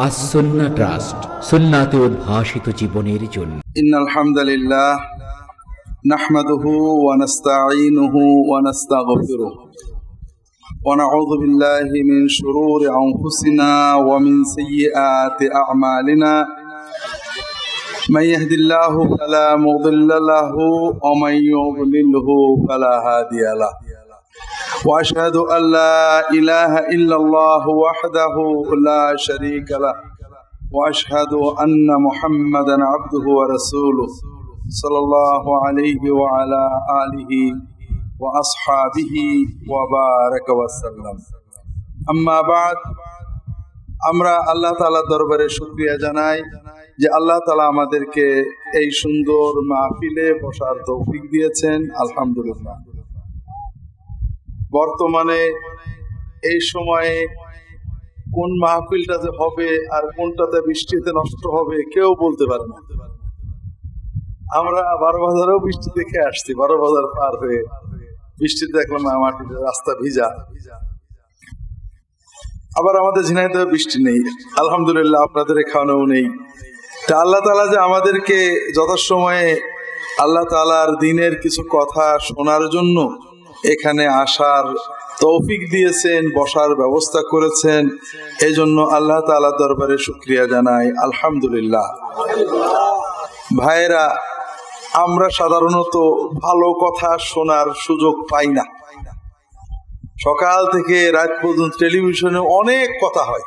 As Sunnah trust, সুন্নাতে উদ্ভাসিত জীবনের জন্য। ইন্নাল হামদালিল্লাহ নাহমাদুহু ওয়া নাস্তাঈনুহু ওয়া নাস্তাগফিরুহু ওয়া নাউযু বিল্লাহি মিন শুরুরি আনফুসিনা ওয়া মিন সাইয়্যাতি আ'মালিনা মান ইয়াহদিল্লাহু ফালা মুদিল্লা লাহু ওয়া মান ইউদ্লিলহু ফালা হাদিয়া লাহু ওয়া আশহাদু আল লা ইলাহা ইল্লাল্লাহু ওয়াহদাহু লা শারীকা লাহু ওয়া আশহাদু আন্না মুহাম্মাদান আবদুহু ওয়া রাসূলুহু সাল্লাল্লাহু আলাইহি ওয়া আলা আলিহি ওয়া আসহাবিহি ওয়া বারাকা ওয়া সাল্লাম। আম্মা বা'দ, আমরা আল্লাহ তাআলার দরবারে শুকরিয়া জানাই যে আল্লাহ তাআলা আমাদেরকে এই সুন্দর মাহফিলে বসার তৌফিক দিয়েছেন। আলহামদুলিল্লাহ। বর্তমানে এই সময়ে কোন মাহফিলটা যে হবে আর কোনটাতে বৃষ্টিতে নষ্ট হবে কেউ বলতে পারে না। আমরা 12 বাজারেও বৃষ্টি দেখে আসছি, 12 বাজার পার হয়ে বৃষ্টি দেখলাম মাটিতে রাস্তা ভিজা। আবার আমাদের ঝিনাইদহে বৃষ্টি নেই, আলহামদুলিল্লাহ। আপনাদের এখানেও নেই। তা আল্লাহ তাআলা যে আমাদেরকে যথাসময়ে আল্লাহ তাআলার দ্বীনের কিছু কথা শোনার জন্য এখানে আসার তৌফিক দিয়েছেন, বসার ব্যবস্থা করেছেন, এই জন্য আল্লাহ তাআলার দরবারে শুকরিয়া জানাই। আলহামদুলিল্লাহ। ভাইয়েরা, আমরা সাধারণত ভালো কথা শোনার সুযোগ পাই না। সকাল থেকে রাত পর্যন্ত টেলিভিশনে অনেক কথা হয়,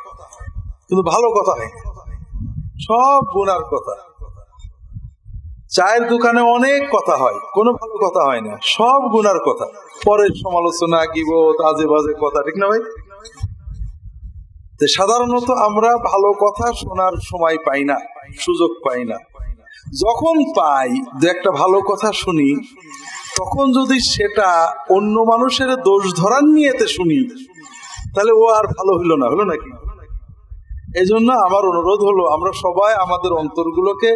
কিন্তু ভালো কথা হয় না, সব গুনার কথা। চায়ের দোকানে অনেক কথা হয়, কোনো ভালো কথা হয় না, সব গুনার কথা, পরের সমালোচনা, গীবত, আজে বাজে কথা, ঠিক না ভাই? সাধারণত আমরা ভালো কথা শোনার সময় পাই না, সুযোগ পাই না। যখন পাই যে একটা ভালো কথা শুনি, তখন যদি সেটা অন্য মানুষের দোষ ধরার নিয়েতে শুনি, তাহলে ও আর ভালো হলো না, হলো নাকি? এই জন্য আমার অনুরোধ হলো, আমরা সবাই আমাদের অন্তরগুলোকে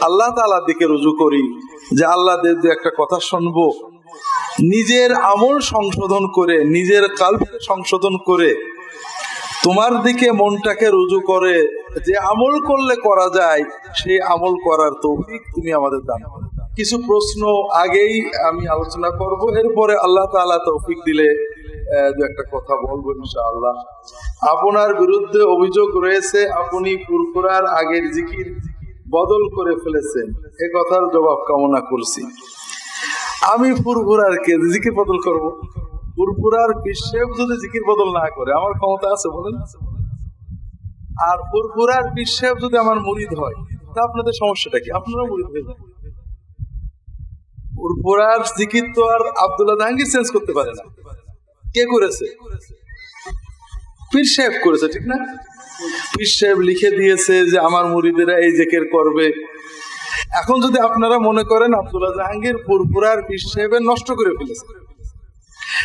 আল্লাহ তাআলার দিকে রুজু করি, যে আল্লাহ দু একটা কথা শুনবো, নিজের আমল সংশোধন করে, নিজের কালকে সংশোধন করে, তোমার দিকে মনটাকে রুজু করে যে আমল করলে করা যায় সেই আমল করার তৌফিক তুমি আমাদের দান করো। কিছু প্রশ্ন আগেই আমি আলোচনা করব, এরপরে আল্লাহ তাআলা তৌফিক দিলে দু একটা কথা বলবো ইনশাআল্লাহ। আপনার বিরুদ্ধে অভিযোগ রয়েছে আপনি ফুরফুরার আগের জিকির বদল করে ফেলেছেন, এ কথার জবাব কামনা করছি। আমি ফুরফুরার কে জিকির বদল করব? ফুরফুরার পীর সাহেব যদি জিকির বদল না করে আমার ক্ষমতা আছে বলেন? আর ফুরফুরার পীর সাহেব যদি আমার মুরিদ হয়, তা আপনাদের সমস্যাটা কি? আপনারা মুরিদ হয়ে যান। ফুরফুরার জিকির তো আর আব্দুল্লাহ জাহাঙ্গীর চেঞ্জ করতে পারে না। কে করেছে? পীর সাহেব করেছে, ঠিক না? পীর সাহেব লিখে দিয়েছে যে আমার মুরিদেরা এই জিকির করবে। এখন যদি আপনারা মনে করেন আব্দুল্লাহ জাহাঙ্গীর ফুরফুরার পীর সাহেবের নষ্ট করে ফেলেছে,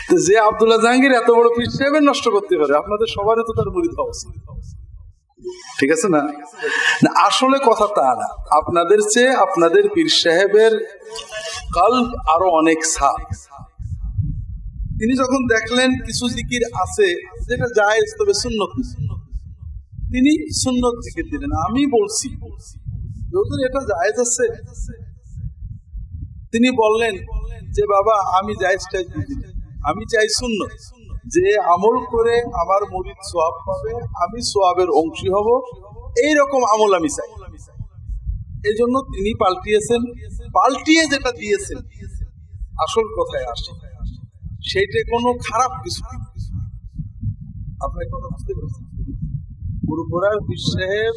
তো যে আব্দুল্লাহ জাহাঙ্গীর এত বড় পীর সাহেবের নষ্ট করতে পারে, আপনাদের সবারই তো তার মুরিদ হওয়া উচিত, ঠিক আছে না? আসলে কথা তা না। আপনাদের চেয়ে আপনাদের পীর সাহেবের কলব আরো অনেক সাফ। তিনি যখন দেখলেন কিছু জিকির আছে যেটা জায়েজ তবে সুন্নত, তিনি সুন্নত জিকির দিলেন। আমি বলছি যখন এটা জায়েজ আছে, তিনি বললেন যে বাবা আমি জায়েজটাই বুঝি না, আমি চাই সুন্নত, যে আমল করে আমার মুরিদ সওয়াব পাবে, আমি সওয়াবের অংশী হব, এই রকম আমল আমি চাই। এই জন্য তিনি পাল্টিয়েছেন। পাল্টিয়ে যেটা দিয়েছেন, আসল কথায় আসে, সেইটা কোনো খারাপ কিছু। আপনার কথা বুঝতে পারছেন? ফুরফুরার পীর সাহেব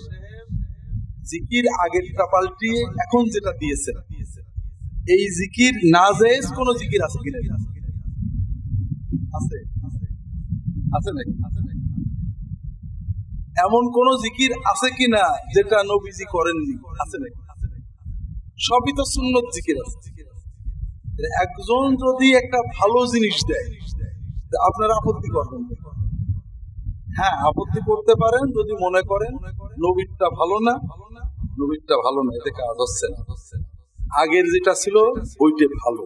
জিকির আগেরটা পাল্টিয়ে এখন যেটা দিয়েছেন, এই জিকির না জায়েজ কোন জিকির আছে কিনা? আছে? আছে নাকি? এমন কোন জিকির আছে কিনা যেটা নবীজি করেননি? আছে নাকি? সবই তো সুন্নত জিকির আছে। একজন যদি একটা ভালো জিনিস দেয়, আপনারা আপত্তি করবেন? হ্যাঁ, আপত্তি করতে পারেন যদি মনে করেন নবীরটা ভালো না, নবীরটা ভালো না, এতে কাজ হচ্ছে না, আগের যেটা ছিল ওইটা ভালো,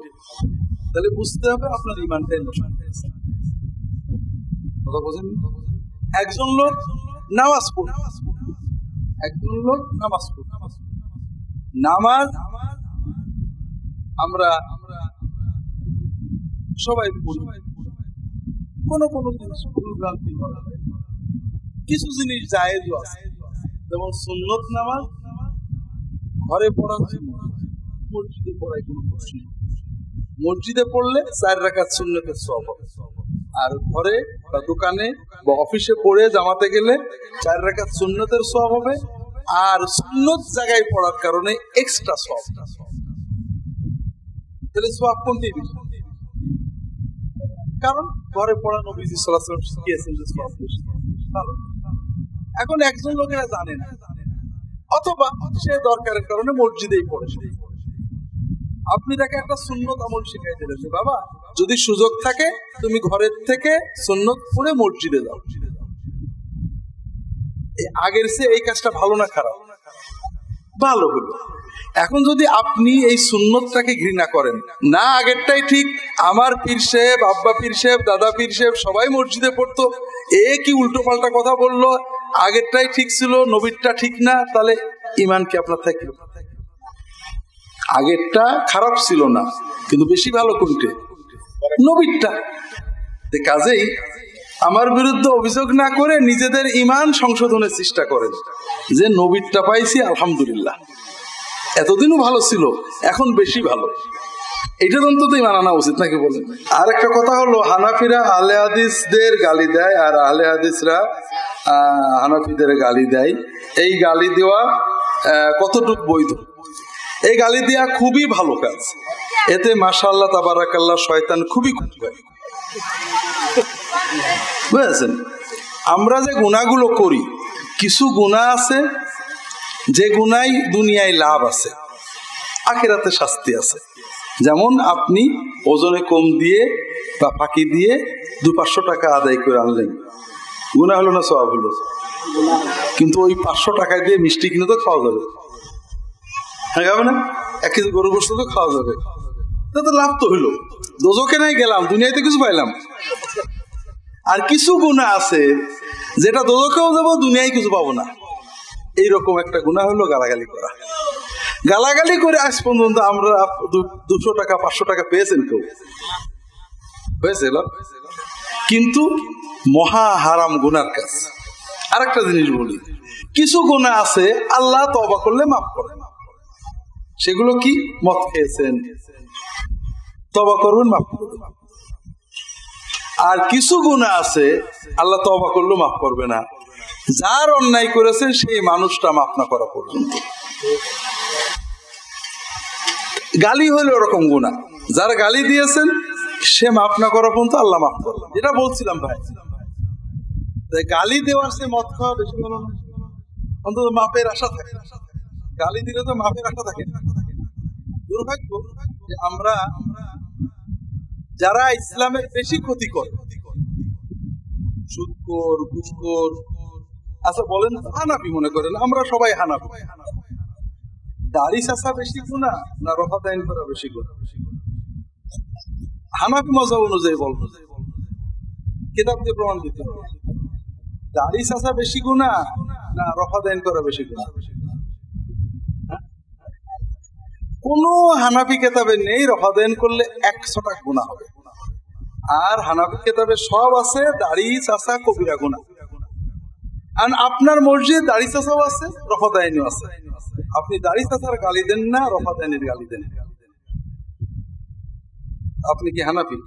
তাহলে বুঝতে হবে আপনার ইমানটাই নষ্ট হয়েছে। কথা বোঝেন? একজন লোক নামাজ পড়ে, একজন লোক নামাজ পড়ে, নামাজ আমরা সবাই পড়ি, কোনো কোনো জিনিস ভুলভ্রান্তি করা যায়, কিছু জিনিস জায়েজও আছে, যেমন সুন্নত নামাজ ঘরে পড়া, মসজিদে পড়ায় কোনো প্রশ্ন নেই। মসজিদে পড়লে 4 রাকাত সুন্নতের সওয়াব হবে, আর ঘরে বা দোকানে বা অফিসে পড়ে জামাতে গেলে 4 রাকাত সুন্নতের সওয়াব হবে, আর সুন্নত জায়গায় পড়ার কারণে এক্সট্রা সওয়াব। তাহলে সওয়াব কোনটি বেশি? কারণ ঘরে পড়া নবীজি সাল্লাল্লাহু আলাইহি ওয়াসাল্লাম শিখিয়েছেন যে সওয়াব বেশি। ভালো। এখন একজন লোকেরা জানে না, অথবা সে দরকারের কারণে মসজিদেই পড়ে, আপনি তাকে একটা সুন্নত আমল শিখাই দিলেন যে বাবা যদি সুযোগ থাকে তুমি ঘরের থেকে সুন্নত পড়ে মসজিদে যাও। আগের চেয়ে এই কাজটা ভালো না খারাপ? ভালো হলো। এখন যদি আপনি এই সুন্নতটাকে ঘৃণা করেন, না আগেরটাই ঠিক, আমার পীর সাহেব, আব্বা পীর সাহেব, দাদা পীর সাহেব সবাই মসজিদে পড়তো, এ কি উল্টো পাল্টা কথা বললো, আগেরটাই ঠিক ছিল, নবীরটা ঠিক না, তাহলে ঈমান কি আপনার থাকলো? আগেরটা খারাপ ছিল না, কিন্তু বেশি ভালো কোনটা? নবীরটা। কাজেই আমার বিরুদ্ধে অভিযোগ না করে নিজেদের ঈমান সংশোধনের চেষ্টা করেন, যে নবীরটা পাইছি আলহামদুলিল্লাহ, এতদিনও ভালো ছিল, এখন বেশি ভালো, এইটার অন্তত ঈমান আনা উচিত নাকি বলেন? আর একটা কথা হলো, হানাফিরা আহলে হাদিসদের গালি দেয় আর আহলে হাদিসরা হানাফিদের গালি দেয়। এই গালি দেওয়া কতটুকু বৈধ? এই গালি দেওয়া খুবই ভালো কাজ, এতে মাশাআল্লাহ তাবারাকাল্লাহ শয়তান খুবই খুশি হয়। বুঝেছেন? আমরা যে গুনাহগুলো করি, কিছু গুনাহ আছে যে গুনায় দুনিয়ায় লাভ আছে, আখিরাতে শাস্তি আছে। যেমন আপনি ওজনে কম দিয়ে বা ফাঁকি দিয়ে 200-500 টাকা আদায় করে আনলেন, গুনাহ হলো না সওয়াব হলো? কিন্তু ওই 500 টাকা দিয়ে মিষ্টি কিনে তো খাওয়া যাবে, হ্যাঁ খাবে না? 1 কেজি গরুর গোশত তো খাওয়া যাবে, তো লাভ তো হইলো, দোজকে নাই গেলাম, দুনিয়াতে কিছু পাইলাম। আর কিছু গুনাহ আছে যেটা দোজকেও যাবো, দুনিয়ায় কিছু পাবো না, এইরকম একটা গুনাহ হলো গালাগালি করা। গালাগালি করে আজ পর্যন্ত আমরা 200 টাকা 500 টাকা পেয়েছেন কেউ? হয়েছিল? কিন্তু মহা হারাম গুনার কাজ। আর একটা জিনিস বলি, কিছু গুনাহ আছে আল্লাহ তওবা করলে মাফ করে, সেগুলো কি? মদ খেয়েছেন, তওবা করবেন, মাফ করবেন। আর কিছু গুনাহ আছে আল্লাহ তওবা করলেও মাফ করবে না, যার অন্যায় করেছেন সেই মানুষটা মাফ না করা পর্যন্ত। গালি হলো ওরকম গুনাহ, যারা গালি দিয়েছেন সে মাফ না করা পর্যন্ত আল্লাহ মাফ করবে। যেটা বলছিলাম ভাই, গালি দেওয়ার সে মদ খাওয়া বেশি ভালো না? অন্তত মাপের আশা থাকে, গালি দিলে তো মাপের আশা থাকে। দুর্ভাগ্য যে আমরা যারা ইসলামের বেশি ক্ষতি করে, সুদখোর, ঘুষখোর, আচ্ছা বলেন হানাফি মনে করেন, আমরা সবাই হানাফি, দাড়ি চাচা বেশি গুনাহ না রফা দাইন করা বেশি গুনাহ? হানাফি মাযহাব অনুযায়ী বলবো, কিতাব দিয়ে প্রমাণ দিতে হবে, দাড়ি চাচা বেশি গুনাহ না রফা দাইন করা বেশি গুনাহ? কোন হানাফি কিতাবে নেই রফা দাইন করলে 100 টাকা গুনাহ হবে, আর হানাফি কিতাবে সব আছে দাড়ি চাচা কবিরা গুনাহ। আর আপনার মসজিদে দাড়ি চাচাও আছে, রফা দাইনও আছে, আপনি দাড়ি চাচার গালি দেন না, রফা দাইনের গালি দেন, আপনি কি হানাফি?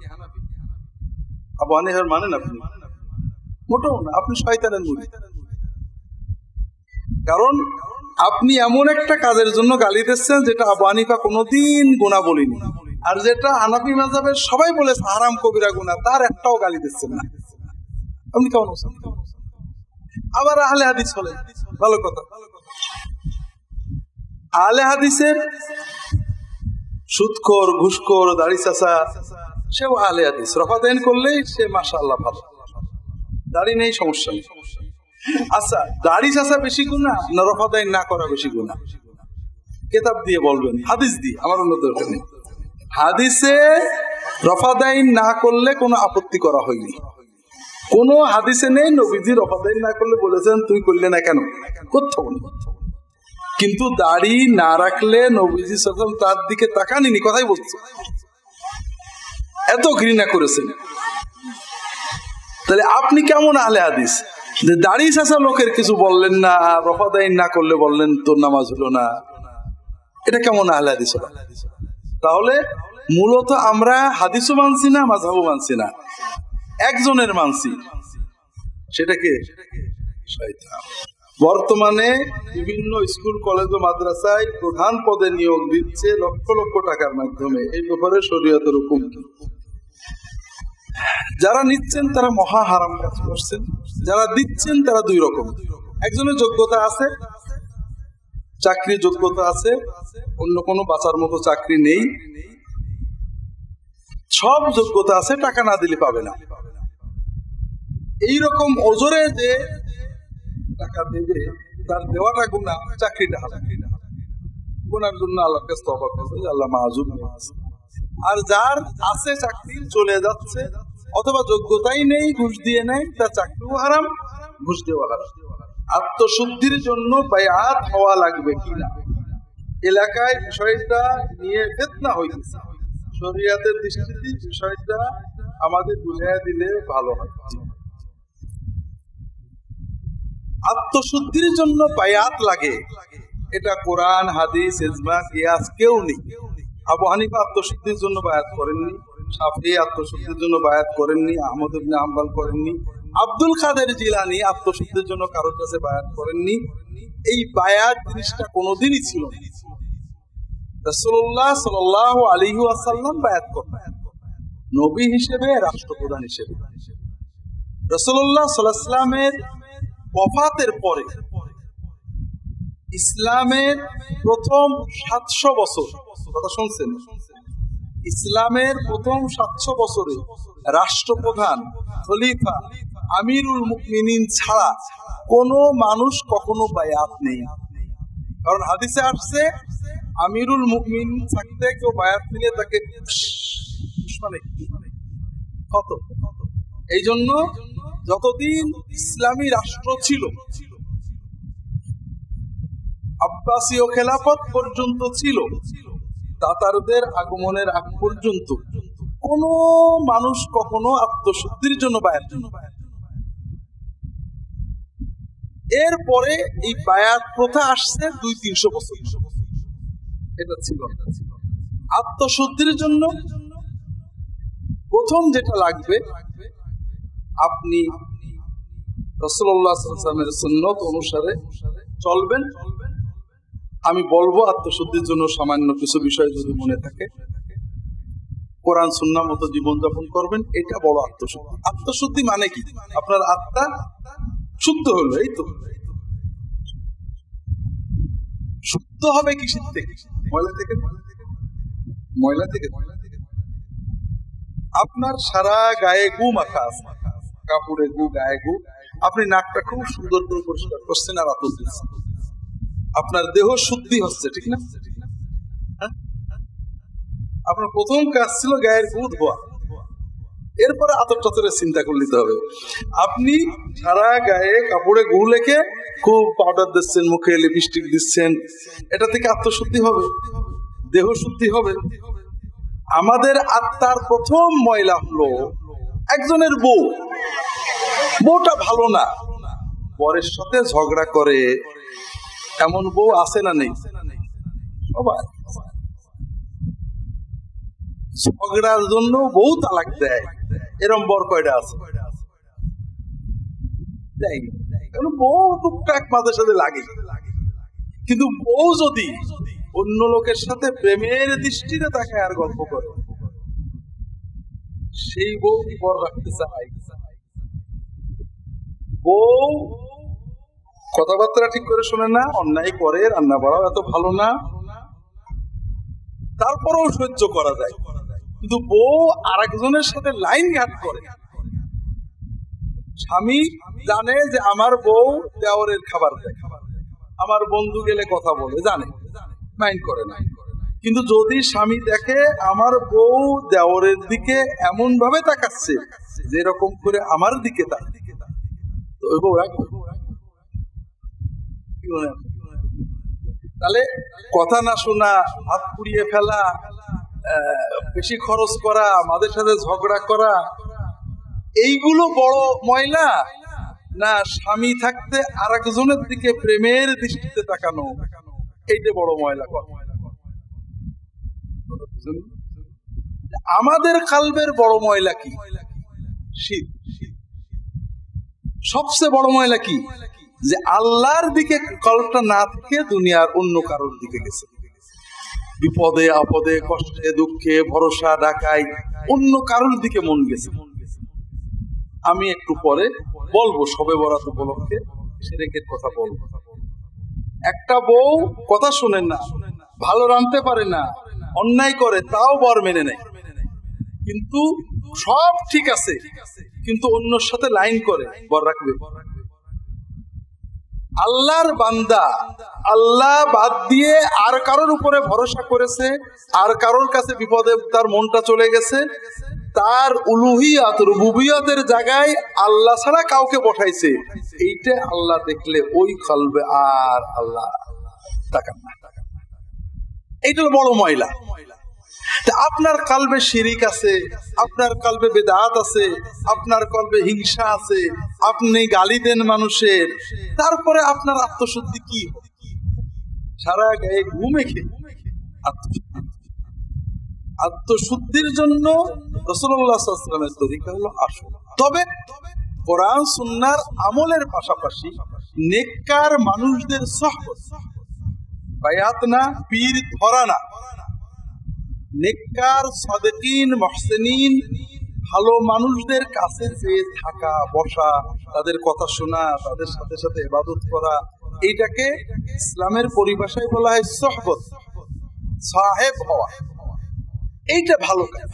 আবু হানিফার মানেন আপনি? মোটেও না, আপনি শয়তানের মুরিদ। কারণ আপনি এমন একটা কাজের জন্য গালি দিচ্ছেন যেটা আবু হানিফা কোনোদিন গুনাহ বলেনি, আর যেটা হানাফি মাযহাবের সবাই বলেছে হারাম কবিরা গুনাহ, তার একটাও গালি দিচ্ছেন না। আপনি কেমন আছেন? আবার আহলে হাদিস হলে ভালো কথা, আহলে হাদিসের সুদখোর, ঘুষখোর, দাড়ি চাচা সেও আহলে হাদিস, রফা দাইন করলেই সে মাশাআল্লাহ ভালো, দাড়ি নেই সমস্যা নেই। আচ্ছা, দাড়ি চাচা বেশি গুনাহ না রফা দাইন না করা বেশি গুনাহ? কিতাব দিয়ে বলবেন, হাদিস দিয়ে, আমার অন্য দরকার নেই। হাদিসে রফা দাইন না করলে কোনো আপত্তি করা হয়নি, কোনো হাদিসে নেই নবীজি রফাদাইন না করলে বলেছেন তুই করলে না কেন, কোথাও নেই। কিন্তু দাড়ি না রাখলে নবীজি সাল্লাল্লাহু আলাইহি ওয়াসাল্লাম তার দিকে তাকাননি, কথাই বলছে, এত ঘৃণা করেছেন। তাহলে আপনি কেমন আহলে হাদিস যে দাড়ি চাচা লোকের কিছু বললেন না, রফাদাইন না করলে বললেন তোর নামাজ হলো না, এটা কেমন আহলে হাদিস হলো? তাহলে মূলত আমরা হাদিসও মানছি না, মাযহাবও মানছি না, একজনের মানছি, সেটাকে শয়তান। বর্তমানে বিভিন্ন স্কুল কলেজ ও মাদ্রাসায় প্রধান পদে নিয়োগ দিচ্ছে লক্ষ লক্ষ টাকার মাধ্যমে। এই ব্যাপারে শরীয়তের হুকুম কি? যারা নিচ্ছেন তারা মহা হারাম কাজ করছেন, যারা দিচ্ছেন তারা দুই রকম। একজনের যোগ্যতা আছে, চাকরি যোগ্যতা আছে, অন্য কোনো বাঁচার মতো চাকরি নেই, সব যোগ্যতা আছে, টাকা না দিলে পাবে না। এইরকম ওজরে যে টাকা দেবে তার দেওয়াটা গুনাহ, চাকরিটা হারাম। গুনার জন্য আল্লাহর কাছে তওবা করবে, আল্লাহ মাযুব। আর যার আছে চাকরি চলে যাচ্ছে, অথবা যোগ্যতাই নেই, ঘুষ দিয়ে নেয়, তার চাকরিও হারাম, ঘুষ দেওয়া হারাম। আত্মশুদ্ধির জন্য বায়াত হওয়া লাগবে কিনা, এলাকায় বিষয়টা নিয়ে ফিতনা হইতেছে, শরীয়তের দৃষ্টিতে বিষয়টা আমাদের বুঝাইয়া দিলে ভালো হয়। আত্মশুদ্ধির জন্য বায়াত লাগে, এটা কোরআন, হাদিস, ইজমা, কিয়াস কেউ নেই। আবু হানিফা আত্মশুদ্ধির জন্য বায়াত করেননি, শাফিঈ আত্মশুদ্ধির জন্য বায়াত করেননি, আহমদ ইবনে হাম্বল করেননি, আব্দুল কাদের জিলানী আত্মশুদ্ধির জন্য কারোর কাছে বায়াত করেননি। এই বায়াত জিনিসটা কোনোদিনই ছিল না। রাসূলুল্লাহ সাল্লাল্লাহু আলাইহি ওয়াসাল্লাম বায়াত করতেন নবী হিসেবে, রাষ্ট্রপ্রধান হিসেবে। রাসূলুল্লাহ সাল্লাল্লাহু আলাইহি ওয়াসাল্লামের ওফাতের পরে ইসলামের প্রথম 700 বছর, কথা শুনছেন, ইসলামের প্রথম 700 বছরে রাষ্ট্রপ্রধান, খলিফা, আমিরুল মুমিনিন ছাড়া কোনো মানুষ কখনো বায়াত নেই। কারণ হাদিসে আসছে আমিরুল মুমিনিন থাকতে কেউ বায়াত নিলে তাকে কত। এই জন্য যতদিন ইসলামী রাষ্ট্র ছিল, আব্বাসীয় খেলাফত পর্যন্ত ছিল, তাতারদের আগমনের আগ পর্যন্ত কোন মানুষ কখনো আত্মশুদ্ধির জন্য বায়াত নেই। এরপরে এই বায়াত প্রথা আসছে 200-300 বছর, এটা ছিল। আত্মশুদ্ধির জন্য প্রথম যেটা লাগবে, আপনি রাসূলুল্লাহ সাল্লাল্লাহু আলাইহি ওয়াসাল্লামের সুন্নাত অনুসারে চলবেন। আমি বলবো আত্মশুদ্ধির জন্য সামান্য কিছু বিষয় যদি মনে থাকে, কোরআন সুন্নাহ মতো জীবনযাপন করবেন, এটা বড় আত্মশুদ্ধি। আত্মশুদ্ধি মানে কি? আপনার আত্মা শুদ্ধ হলো, এই তো। শুদ্ধ হবে কিসের থেকে? ময়লা থেকে। ময়লা থেকে। আপনার সারা গায়ে গু মাখা আছে, কাপড়ে গু, গায়ে গু, আপনি নাকটা খুব সুন্দর করে পরিষ্কার করছেন আর আতর দিচ্ছেন, আপনার দেহ শুদ্ধি হচ্ছে, ঠিক না? আপনার প্রথম কাজ ছিল গায়ের গু ধোয়া, এরপরে আতর টাতরের চিন্তা করে নিতে হবে। আপনি সারা গায়ে কাপড়ে গু লেখে খুব পাউডার দিচ্ছেন, মুখে লিপস্টিক দিচ্ছেন, এটা থেকে আত্মশুদ্ধি হবে, দেহ শুদ্ধি হবে। আমাদের আত্মার প্রথম ময়লা হলো একজনের বউ। বউটা ভালো না, বরের সাথে ঝগড়া করে, এমন বউ আছে না নেই? সবাই ঝগড়ার জন্য বউ তালাক দেয়, এরম বর কয়টা আছে? বউ টুকটাক মাঝে সাথে লাগে, কিন্তু বউ যদি অন্য লোকের সাথে প্রেমের দৃষ্টিতে তাকে আর গল্প করে, সেই বউ কি বর রাখতে চায়? বউ কথাবার্তা ঠিক করে শোনে না, অন্যায় করে, রান্না বাড়াও এত ভালো না, তারপরেও সহ্য করা যায়। কিন্তু বউ আর একজনের সাথে লাইন ঘাট করে। স্বামী জানে যে আমার বউ দেওরের খাবার দেয়, আমার বন্ধু গেলে কথা বলে, জানে, মাইন্ড করে না। কিন্তু যদি স্বামী দেখে আমার বউ দেওরের দিকে এমন ভাবে তাকাচ্ছে যেরকম করে আমার দিকে তার তাহলে কথা না শোনা, হাত পুড়িয়ে ফেলা, বেশি খরচ করা, আমাদের সাথে ঝগড়া করা, এইগুলো বড় ময়লা, না স্বামী থাকতে আরেকজনের দিকে প্রেমের দৃষ্টিতে তাকানো, এইটা বড় ময়লা? আমাদের কালবের বড় ময়লা কি? শিরক। সবচেয়ে বড় ময়লা কি? যে আল্লাহর দিকে কলটা না থেকে দুনিয়ার অন্য কারোর দিকে গেছে। বিপদে আপদে, কষ্টে দুঃখে, ভরসা ডাকাই, অন্য কারোর দিকে মন গেছে। আমি একটু পরে বলবো শবে বরাত উপলক্ষে শিরকের কথা বলবো। একটা বউ কথা শোনেন না, ভালো রাঁধতে পারে না, অন্যায় করে, তাও বর মেনে নেয়, কিন্তু সব ঠিক আছে, কিন্তু অন্যর সাথে লাইন করে, বর রাখবে। আল্লাহর বান্দা আল্লাহ বাদ দিয়ে আর কারোর উপরে ভরসা করেছে, আর কারোর কাছে বিপদে তার মনটা চলে গেছে, তার উলুহিয়াত রুবুবিয়তের জায়গায় আল্লাহ ছাড়া কাউকে বসাইছে, এইটা আল্লাহ দেখলে ওই কলবে আর আল্লাহ তাকান না। এইটা বড় ময়লা। আপনার কলবে শিরিক আছে, আপনার কলবে বেদাত আছে, আপনার কলবে হিংসা আছে, আপনি গালি দেন মানুষের, তারপরে আপনার আত্মশুদ্ধি কি? সারা গায়ে ঘুমে খেয়ে আত্মশুদ্ধির জন্য রাসূলুল্লাহ সাল্লাল্লাহু আলাইহি ওয়াসাল্লামের তরিকা হলো আসল। তবে কোরআন সুন্নাহর আমলের পাশাপাশি নেককার মানুষদের সুহবত, বায়াত না, পীর ধরা না, নেককার সাদিকিন মুহসিনিন ভালো মানুষদের কাছে যে থাকা বসা, তাদের কথা শোনা, তাদের সাথে সাথে ইবাদত করা, এইটাকে ইসলামের পরিভাষায় বলা হয় সুহবত, সাহেব হওয়া। এইটা ভালো কাজ।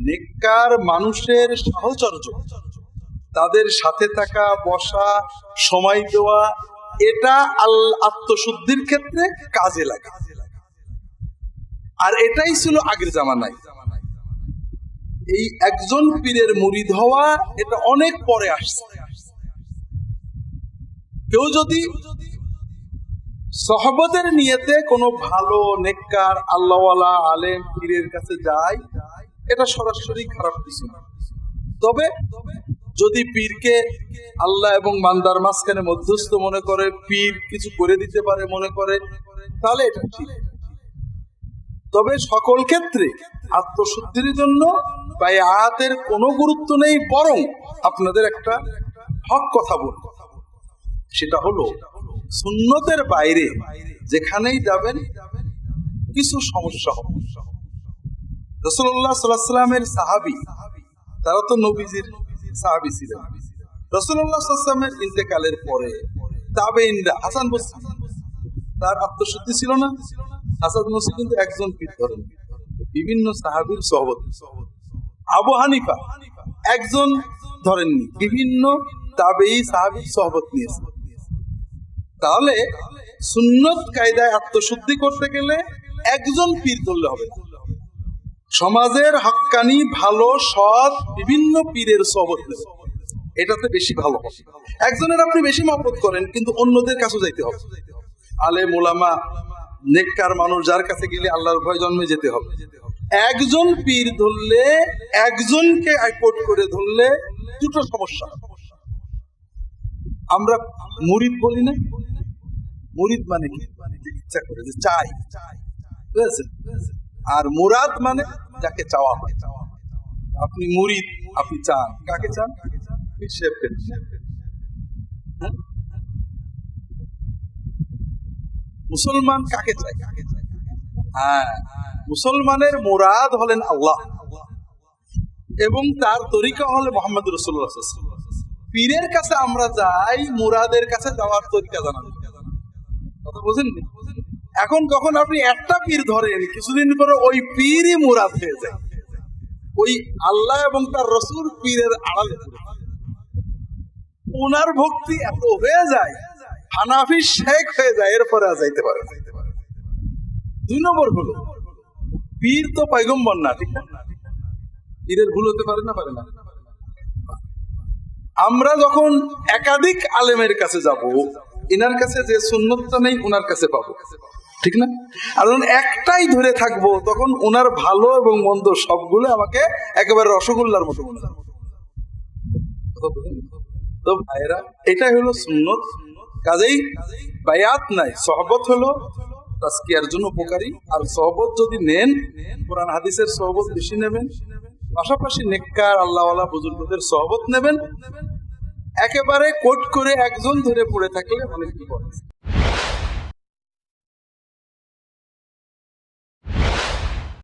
নেককার মানুষের সাহচর্য, তাদের সাথে থাকা, বসা, সময় দেওয়া, এটা আত্মশুদ্ধির ক্ষেত্রে কাজে লাগে। আর এটাই ছিল আগের জামানায়। এই একজন পীরের মুরিদ হওয়া এটা অনেক পরে আসছে। কেউ যদি সহবতের নিয়তে কোনো ভালো নেককার আল্লাহওয়ালা আলেম পীরের কাছে যায়, এটা সরাসরি খারাপ কিছু না। তবে যদি পীরকে আল্লাহ এবং বান্দার মাঝখানে মধ্যস্থ মনে করে, পীর কিছু করে দিতে পারে মনে করে, তাহলে এটা ঠিক। তবে সকল ক্ষেত্রে আত্মশুদ্ধির জন্য বায়াতের কোনো গুরুত্ব নেই, বরং আপনাদের একটা হক কথা বলবো, সেটা হলো সুন্নতের বাইরে যেখানেই যাবেন কিছু সমস্যা হবে। রাসূলুল্লাহ সাল্লাল্লাহু আলাইহি ওয়াসাল্লামের সাহাবী, তারা তো নবীজির সাহাবী ছিলেন। রাসূলুল্লাহ সাল্লাল্লাহু আলাইহি ওয়াসাল্লামের ইন্তেকালের পরে তাবেঈনরা, হাসান বসরি, তার আত্মশুদ্ধি ছিল না। হাসান বসরি কিন্তু একজন পীর ধরেন, বিভিন্ন সাহাবীর সহবত। আবু হানিফা একজন ধরেননি, বিভিন্ন তাবেঈ সাহাবীর সহবত নিয়েছেন। তাহলে সুন্নত কায়দায় আত্মশুদ্ধি করতে গেলে একজন পীর ধরলে হবে না, সমাজের হক্কানি ভালো সৎ বিভিন্ন পীরের সহবত নেবে, এটাতে বেশি ভালো হবে। একজনের আপনি বেশি মহব্বত করেন, কিন্তু অন্যদের কাছে যাইতে হবে। আলেম ওলামা নেককার মানুষ যার কাছে গেলে আল্লাহর ভয় জন্মে যেতে হবে। একজন পীর ধরলে, একজনকে আইকোট করে ধরলে দুটো সমস্যা। আমরা মুরিদ বলি না, মুরিদ মানে কি? ইচ্ছা করে, যে চাই, বুঝেছেন? আর মুরাদ মানে যাকে চাওয়া হয়। আপনি মুরিদ, আপনি চান, কাকে চান? মুসলমান কাকে চায়? হ্যাঁ, মুসলমানের মুরাদ হলেন আল্লাহ এবং তার তরিকা হলে মুহাম্মদ রাসূলুল্লাহ সাল্লাল্লাহু আলাইহি ওয়াসাল্লাম। পীরের কাছে আমরা যাই মুরাদের কাছে যাওয়ার তরিকা জানার কথা, বুঝেন? এখন যখন আপনি একটা পীর ধরেন, কিছুদিন পরে ওই পীরই মুরাদ হয়ে যায়, ওই আল্লাহ এবং তার রাসূল পীরের আড়ালে। ওনার ভক্তি এত হয়ে যায়, হানাফি শেখ হয়ে যায়, এরপরে আর যাইতে পারে। দুই নম্বর হলো পীর তো পয়গম্বর না, ঠিক না? পীরের ভুল হতে পারে না, পারে না? আমরা যখন একাধিক আলেমের কাছে যাব, ইনার কাছে যে সুন্নতটা নেই ওনার কাছে পাবো, ঠিক না? আর যখন একটাই ধরে থাকবো তখন ওনার ভালো এবং মন্দ সবগুলো আমাকে একেবারে রসগোল্লার মতো মনে হবে। তো ভাইরা, এটাই হলো সুন্নত। কাজেই বায়াত নাই, সহবত হলো তাজকিয়ার জন্য উপকারী। আর সহবত যদি নেন, কোরআন হাদিসের সহবত বেশি নেবেন, পাশাপাশি নেককার আল্লাহওয়ালা বুজুর্গদের সহবত নেবেন। একেবারে কোট করে একজন ধরে পড়ে থাকলে অনেক বিপদ।